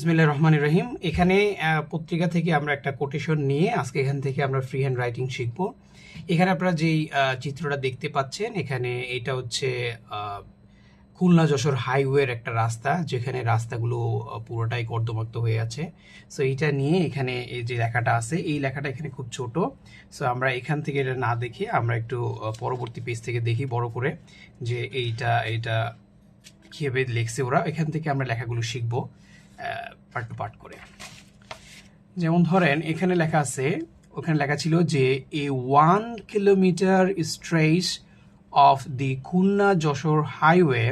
বিসমিল্লাহির রহমানির রহিম। এখানে পত্রিকা থেকে আমরা একটা কোটেশন নিয়ে আজকে এখান থেকে আমরা ফ্রি হ্যান্ড রাইটিং শিখব। এখানে আপনারা যেই চিত্রটা দেখতে পাচ্ছেন, এখানে এটা হচ্ছে খুলনা যশোর হাইওয়ের একটা রাস্তা, যেখানে রাস্তাগুলো পুরোটাই কর্দমাক্ত হয়ে আছে। সো এইটা নিয়ে এখানে এই যে লেখাটা আছে, এই লেখাটা এখানে খুব ছোট। সো আমরা এখান থেকে এটা না দেখে আমরা একটু পরবর্তী পেজ থেকে দেখি বড় করে যে এইটা কীভাবে লিখছে ওরা। এখান থেকে আমরা লেখাগুলো শিখবো পার্ট টু পার্ট করে। যেমন ধরেন এখানে লেখা আছে, ওখানে লেখা ছিল যে এ 1 kilometer stretch of the Khulna Jessore highway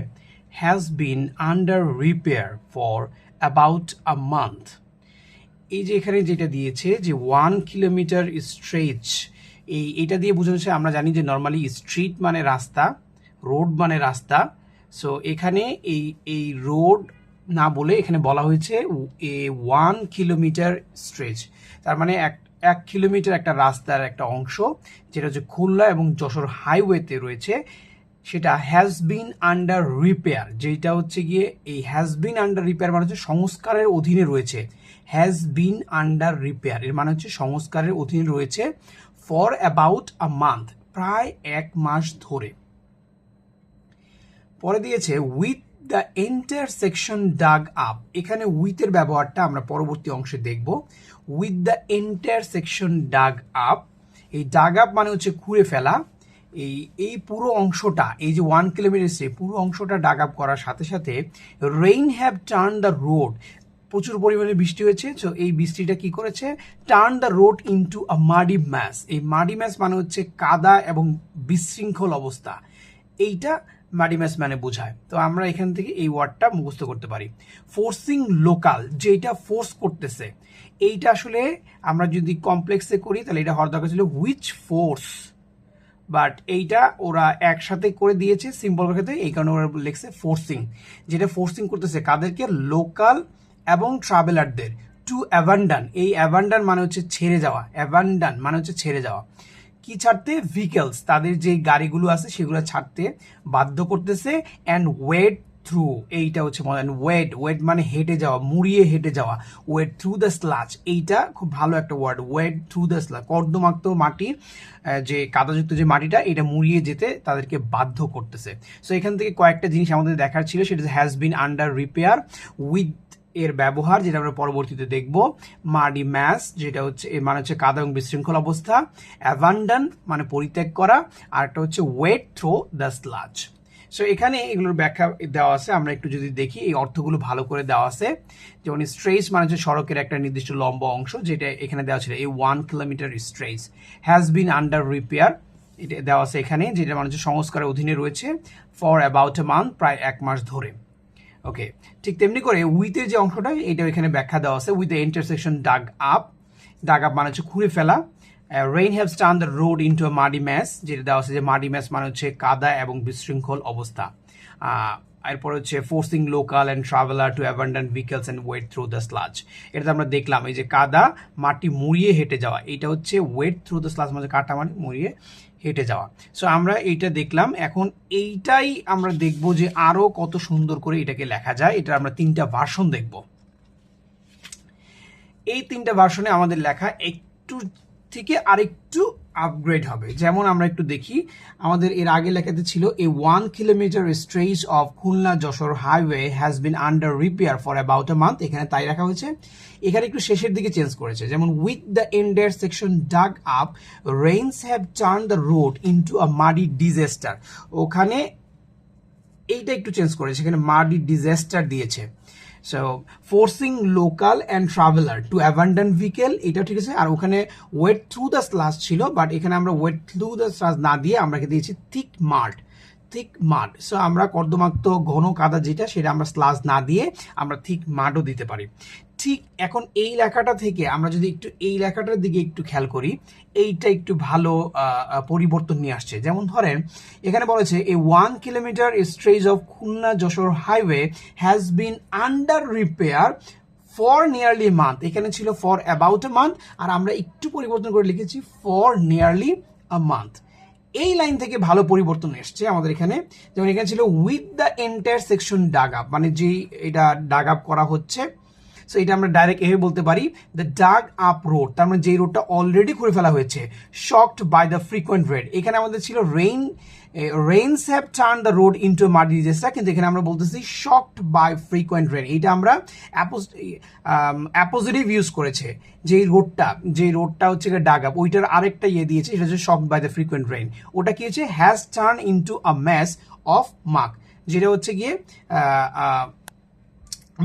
has been under repair for about a month. এই যে এখানে যেটা দিয়েছে যে 1 কিলোমিটার স্ট্রেচ, এইটা দিয়ে বোঝানো হচ্ছে, আমরা জানি যে নর্মালি স্ট্রিট মানে রাস্তা, রোড মানে রাস্তা। সো এখানে এই রোড না বলে এখানে বলা হয়েছে এ 1 কিলোমিটার স্ট্রেচ, তার মানে এক কিলোমিটার একটা রাস্তার একটা অংশ যেটা হচ্ছে খুলনা এবং যশোর হাইওয়েতে রয়েছে, সেটা হ্যাজ বিন আন্ডার রিপেয়ার। যেটা হচ্ছে গিয়ে এই হ্যাজ বিন আন্ডার রিপেয়ার মানে হচ্ছে সংস্কারের অধীনে রয়েছে। হ্যাজ বিন আন্ডার রিপেয়ার এর মানে হচ্ছে সংস্কারের অধীনে রয়েছে ফর অ্যাবাউট আ মান্থ, প্রায় 1 মাস ধরে। পরে দিয়েছে with the intersection dug up. এখানে উইথের ব্যবহারটা আমরা পরবর্তী অংশে দেখব। With the intersection dug up, এই ডাগ আপ মানে হচ্ছে খুঁড়ে ফেলা। এই পুরো অংশটা, এই যে 1 কিলোমিটার পুরো অংশটা ডাগ আপ করার সাথে সাথে rain have turn the road, প্রচুর পরিমাণে বৃষ্টি হয়েছে। তো এই বৃষ্টিটা কি করেছে, turn the road into a muddy mass. এই মাডি ম্যাস মানে হচ্ছে কাদা এবং বিশৃঙ্খল অবস্থা, এইটা মাডি ম্যাস মানে বোঝায়। তো আমরা এখান থেকে এই ওয়ার্ডটা মুখস্থ করতে পারি। ফোর্সিং লোকাল, যেটা ফোর্স করতেছে, এইটা আসলে আমরা যদি কমপ্লেক্সে করি তাহলে এটা হওয়ার দরকার ছিল হুইচ ফোর্স, বাট এইটা ওরা একসাথে করে দিয়েছে সিম্পল ভাষাতে, এই কারণে ওরা লিখছে ফোর্সিং। যেটা ফোর্সিং করতেছে কাদেরকে, লোকাল এবং ট্রাভেলারদের। টু অ্যাবান্ডান, এই অ্যাবান্ডান মানে হচ্ছে ছেড়ে যাওয়া, অ্যাবান্ডান মানে হচ্ছে ছেড়ে যাওয়া। কি ছাড়তে, ভেহিকলস, তাদের যে গাড়িগুলো আছে সেগুলো ছাড়তে বাধ্য করতেছে। অ্যান্ড ওয়েড থ্রু, এইটা হচ্ছে ওয়েড মানে হেঁটে যাওয়া, মুড়িয়ে হেঁটে যাওয়া। ওয়েড থ্রু দ্য স্লাচ, এইটা খুব ভালো একটা ওয়ার্ড, ওয়েড থ্রু দ্য স্লাচ, কর্দমাক্ত মাটির যে কাদাযুক্ত যে মাটিটা, এটা মুড়িয়ে যেতে তাদেরকে বাধ্য করতেছে। সো এখান থেকে কয়েকটা জিনিস আমাদের দেখার ছিল, সেটা has been under repair, with এর ব্যবহার যেটা আমরা পরবর্তীতে দেখব, মাডি ম্যাস যেটা হচ্ছে মানে হচ্ছে কাদা এবং বিশৃঙ্খল অবস্থা, অ্যাবান্ডন মানে পরিত্যাগ করা, আর একটা হচ্ছে ওয়েড থ্রো দ্য স্লাচ। সো এখানে এগুলোর ব্যাখ্যা দেওয়া আছে, আমরা একটু যদি দেখি এই অর্থগুলো ভালো করে দেওয়া আছে। যেমন স্ট্রেচ মানে হচ্ছে সড়কের একটা নির্দিষ্ট লম্বা অংশ, যেটা এখানে দেওয়া ছিল এই 1 kilometer stretch. Has been under repair, এটা দেওয়া আছে এখানে, যেটা মানে হচ্ছে সংস্কারের অধীনে রয়েছে ফর অ্যাবাউট এ মান্থ, প্রায় 1 মাস ধরে। ওকে, ঠিক তেমনি করে উইথের যে অংশটা, এটা এখানে ব্যাখ্যা দেওয়া আছে। With the intersection dug up, dug up মানে হচ্ছে খুঁড়ে ফেলা। Rain haves turn the road into a muddy mass, যেটা দেওয়া আছে যে মাডি ম্যাস মানে হচ্ছে কাদা এবং বিশৃঙ্খল অবস্থা। এরপর হচ্ছে forcing local and traveller to abandon vehicles and ওয়েড through the sludge. এটা আমরা দেখলাম, এই যে কাদা মাটি মুড়িয়ে হেঁটে যাওয়া, এটা হচ্ছে ওয়েড থ্রু দ্য স্লাজ মানে কাটা মানে মুড়িয়ে হেঁটে যাওয়া। সো আমরা এইটা দেখলাম, এখন এইটাই আমরা দেখব যে আরো কত সুন্দর করে এটাকে লেখা যায়। এটা আমরা 3টা ভার্সন দেখব। এই 3টা ভার্সনে আমাদের লেখা একটু থেকে আরেকটু আপগ্রেড হবে। যেমন আমরা একটু দেখি, আমাদের এর আগে লেখাতে ছিল এ 1 kilometer stretch of Khulna Jessore highway has been under repair for about a month, এখানে তাই রাখা হয়েছে। এখানে একটু শেষের দিকে চেঞ্জ করেছে, যেমন with the intersection dug up rains have turn the road into a muddy disaster, ওখানে এইটা একটু চেঞ্জ করেছে, এখানে মাডি ডিজাস্টার দিয়েছে। So forcing local and traveller to abandon vehicle, এটা ঠিক আছে। আর ওখানে ওয়েড থ্রু দ্য স্লাস ছিল, বাট এখানে আমরা ওয়েড থ্রু দ্য স্লাস না দিয়ে আমরা দিয়েছি থিক মাড। সো আমরা কর্দমাক্ত ঘন কাদা যেটা, সেটা আমরা স্লাস না দিয়ে আমরা থিক মাডও দিতে পারি। ঠিক এখন এই লেখাটা থেকে আমরা যদি একটু এই লেখাটার দিকে একটু খেয়াল করি, এইটা একটু ভালো পরিবর্তন নিয়ে আসছে। যেমন ধরেন এখানে বলেছে a 1 kilometer stretch of Khulna Jessore highway has been under repair for nearly month, এখানে ছিল ফর অ্যাবাউট এ মান্থ, আর আমরা একটু পরিবর্তন করে লিখেছি ফর নিয়ারলি আ মান্থ। এই লাইন থেকে ভালো পরিবর্তন এসছে আমাদের এখানে। যেমন এখানে ছিল with the intersection dug up, মানে যেই এটা ডাগ আপ করা হচ্ছে সো এটা আমরা ডাইরেক্ট এভাবে বলতে পারি দ্য ডাগ আপ রোড, তার মানে যেই রোডটা অলরেডি করে ফেলা হয়েছে। Shocked by the frequent rain, এখানে আমাদের ছিল rains have turn the road into muddy disaster, কিন্তু এখানে আমরা বলতেছি শকড বাই ফ্রিকোয়েন্ট রেন। এইটা আমরা অ্যাপোজিটিভ ইউজ করেছে, যেই রোডটা হচ্ছে ডাগ আপ, ওইটার আরেকটা দিয়েছে, সেটা হচ্ছে shocked by the frequent rain. ওটা কি হচ্ছে has turn into a mess of mark, যেটা হচ্ছে গিয়ে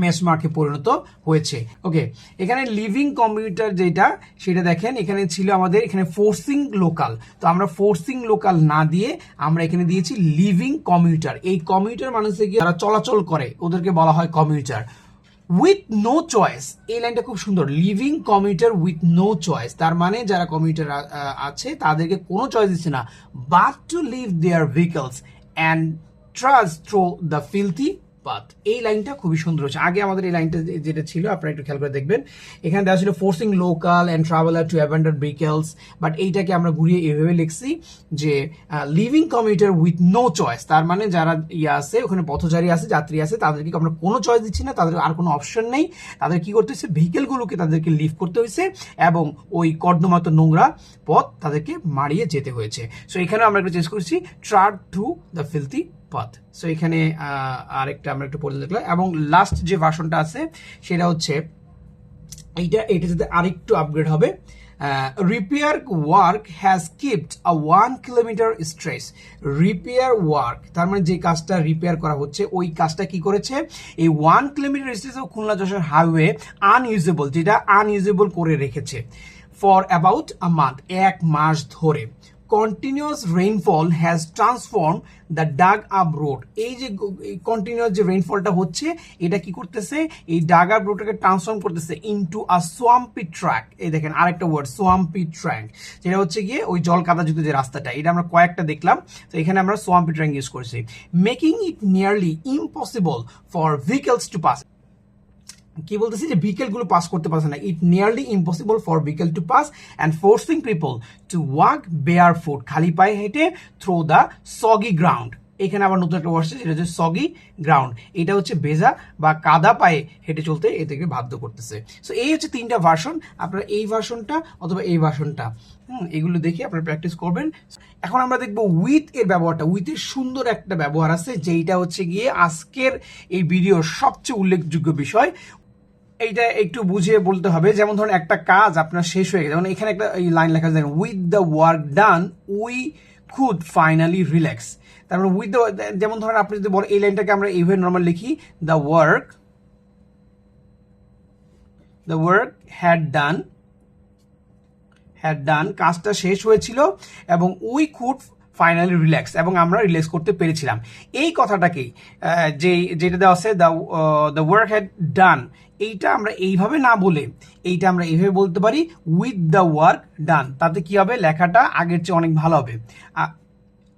মেস মার্কে পরিণত হয়েছে। ওকে, এখানে লিভিং কমিউটার যেটা সেটা দেখেন, এখানে ছিল আমাদের এখানে ফোর্সিং লোকাল, তো আমরা ফোর্সিং লোকাল না দিয়ে আমরা এখানে দিয়েছি লিভিং কমিউটার। এই কমিউটার মানে হচ্ছে কি যারা চলাচল করে ওদেরকে বলা হয় কমিউটার। উইথ নো চয়েস, এই লাইনটা খুব সুন্দর, living commuter with no choice, তার মানে যারা কমিউটার আছে তাদেরকে কোনো চয়েস দিচ্ছে না, but to leave their vehicles and trudge through the filthy path. এই লাইনটা খুবই সুন্দর হচ্ছে। আগে আমাদের এই লাইনটা যেটা ছিল আপনারা একটু খেয়াল করে দেখবেন, এখানে দেওয়া ছিল forcing local and traveller to abandon vehicles, but এইটাকে আমরা ঘুরিয়ে এভাবে লিখছি যে living commuter with no choice, তার মানে যারা আছে ওখানে পথচারী আছে, যাত্রী আছে, তাদেরকে আমরা কোনো চয়েস দিচ্ছি না, তাদের আর কোনো অপশন নেই, তাদের কি করতে হচ্ছে ভেহিকেলগুলোকে তাদেরকে লিভ করতে হয়েছে এবং ওই কর্দমাত নোংরা পথ তাদেরকে মারিয়ে যেতে হয়েছে। সো এখানে আমরা একটা চেঞ্জ করছি ট্রাড through the filthy path. So এখানে আরেকটা আমরা একটু পড়ে দেখলাম, এবং লাস্ট যে ভার্সনটা আছে সেটা হচ্ছে এইটা যাতে আরেকটু আপগ্রেড হবে। Repair work has kept a 1 kilometer stretch. Repair work তার মানে যে কাজটা রিপেয়ার করা হচ্ছে ওই কাজটা কি করেছে, এই 1 kilometer stretch Khulna Jessore highway unusable, যেটা আনইউজেবল করে রেখেছে ফর অ্যাবাউট আ মান্থ, 1 মাস ধরে। Continuous rainfall has transform the dug up road, এই যে কন্টিনিউয়াস যে রেইনফলটা হচ্ছে এটা কি করতেছে, এই ডাগ আপ রোডটাকে ট্রান্সফর্ম করতেছে ইনটু আ সোয়াম্পি ট্র্যাক। এই দেখেন আরেকটা ওয়ার্ড সোয়াম্পি ট্র্যাক, যেটা হচ্ছে গিয়ে ওই জল কাদাযুক্ত যে রাস্তাটা, এটা আমরা কয়েকটা দেখলাম, তো এখানে আমরা সোয়াম্পি ট্র্যাক ইউজ করছি। Making it nearly impossible for vehicles to pass, কি বলতেছি যে ভেহিকেল গুলো পাস করতে পারছে না, it nearly impossible for vehicle to pass and forcing people to walk barefoot, খালি পায়ে হেঁটে থ্রু দ্য সগি গ্রাউন্ড। এখানে আবার নতুন একটা ওয়ার্ড, সেটা হচ্ছে সগি গ্রাউন্ড, এটা হচ্ছে ভেজা বা কাদা পায়ে হেঁটে চলতে এদেরকে বাধ্য করতেছে। সো এই হচ্ছে 3টা ভার্সন, আপনারা এই ভার্সনটা অথবা এই ভার্সনটা এগুলো দেখে আপনারা প্র্যাকটিস করবেন। এখন আমরা দেখবো উইথ এর ব্যবহারটা। উইথের সুন্দর একটা ব্যবহার আছে, যেইটা হচ্ছে গিয়ে আজকের এই ভিডিওর সবচেয়ে উল্লেখযোগ্য বিষয়। এইটা একটু বুঝিয়ে বলতে হবে, যেমন ধরুন একটা কাজ আপনার শেষ হয়ে গেছে, যেমন এখানে একটা এই লাইন লেখা আছে with the work done we could finally relax, তারপরে উইথ দ্য, যেমন ধরেন আপনি যদি বলেন এই লাইনটাকে আমরা এইভাবে নর্মাল লিখি, দ্য ওয়ার্ক হ্যাড ডান, কাজটা শেষ হয়েছিল এবং উই কুড ফাইনালি রিল্যাক্স, এবং আমরা রিল্যাক্স করতে পেরেছিলাম। এই কথাটাকেই যেটা দেওয়া আছে দ্য ওয়ার্ক হ্যাড ডান, এইটা আমরা এইভাবে না বলে এইটা আমরা এইভাবে বলতে পারি উইথ দ্য ওয়ার্ক ডান, তাতে কি হবে লেখাটা আগের চেয়ে অনেক ভালো হবে।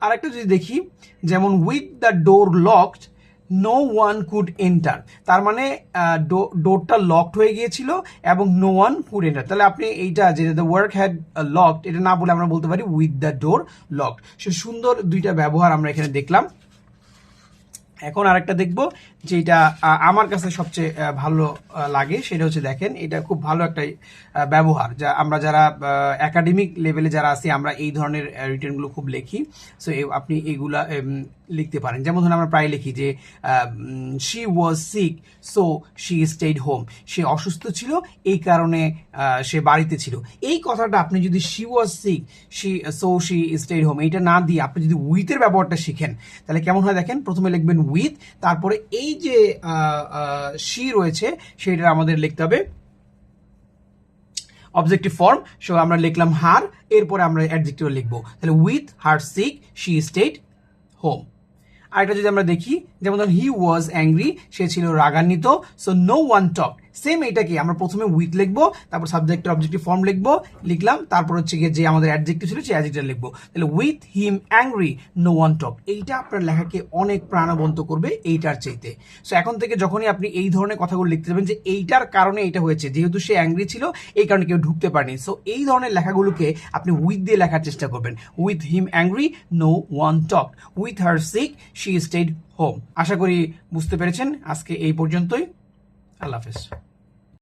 আরেকটা যদি দেখি, যেমন with the door locked no one could enter, তার মানে ডোরটা লকড হয়ে গিয়েছিল এবং নো ওয়ান কুড এন্টার, তাহলে আপনি এইটা যে দ্য ওয়ার্ক হ্যাড লকড এটা না বলে আমরা বলতে পারি উইথ দ্য ডোর লকড। সে সুন্দর 2টা ব্যবহার আমরা এখানে দেখলাম। এখন আরেকটা দেখবো যেটা আমার কাছে সবচেয়ে ভালো লাগে, সেটা হচ্ছে দেখেন এটা খুব ভালো একটা ব্যবহার, যা আমরা যারা একাডেমিক লেভেলে যারা আছি আমরা এই ধরনের রিটেনগুলো খুব লিখি। সো আপনি এইগুলা লিখতে পারেন, যেমন ধরুন আমরা প্রায় লিখি যে she was sick so she stayed home, সে অসুস্থ ছিল এই কারণে সে বাড়িতে ছিল। এই কথাটা আপনি যদি she was sick so she stayed home এইটা না দিয়ে আপনি যদি উইথের ব্যবহারটা শিখেন তাহলে কেমন হয় দেখেন, প্রথমে লিখবেন উইথ, তারপরে এই যে শি রয়েছে সেটা আমাদের লিখতে হবে অবজেক্টিভ ফর্ম। সো আমরা লিখলাম হার, এরপরে আমরা অ্যাডজেক্টিভ লিখবো, তাহলে with her sick she stayed home. আরেকটা যদি আমরা দেখি, যেমন ধরুন হি ওয়াজ অ্যাংরি, সে ছিল রাগান্বিত, সো নো ওয়ান টক, সেম এইটাকে আমরা প্রথমে উইথ লিখবো, তারপর সাবজেক্টের অবজেক্টিভ ফর্ম লিখলাম, তারপর হচ্ছে গিয়ে যে আমাদের অ্যাডজেক্টিভ ছিল সেই অ্যাডজেক্টিভ লিখবো, তাহলে with him angry no one talk. এইটা আপনার লেখাকে অনেক প্রাণবন্ত করবে এইটার চাইতে। সো এখন থেকে যখনই আপনি এই ধরনের কথাগুলো লিখতে যাবেন যে এইটার কারণে এটা হয়েছে, যেহেতু সে অ্যাংরি ছিল এই কারণে কেউ ঢুকতে পারেনি, সো এই ধরনের লেখাগুলোকে আপনি উইথ দিয়ে লেখার চেষ্টা করবেন। With him angry no one talk, with her sick she stayed home. আশা করি বুঝতে পেরেছেন। আজকে এই পর্যন্তই, আল্লাহ হাফেজ।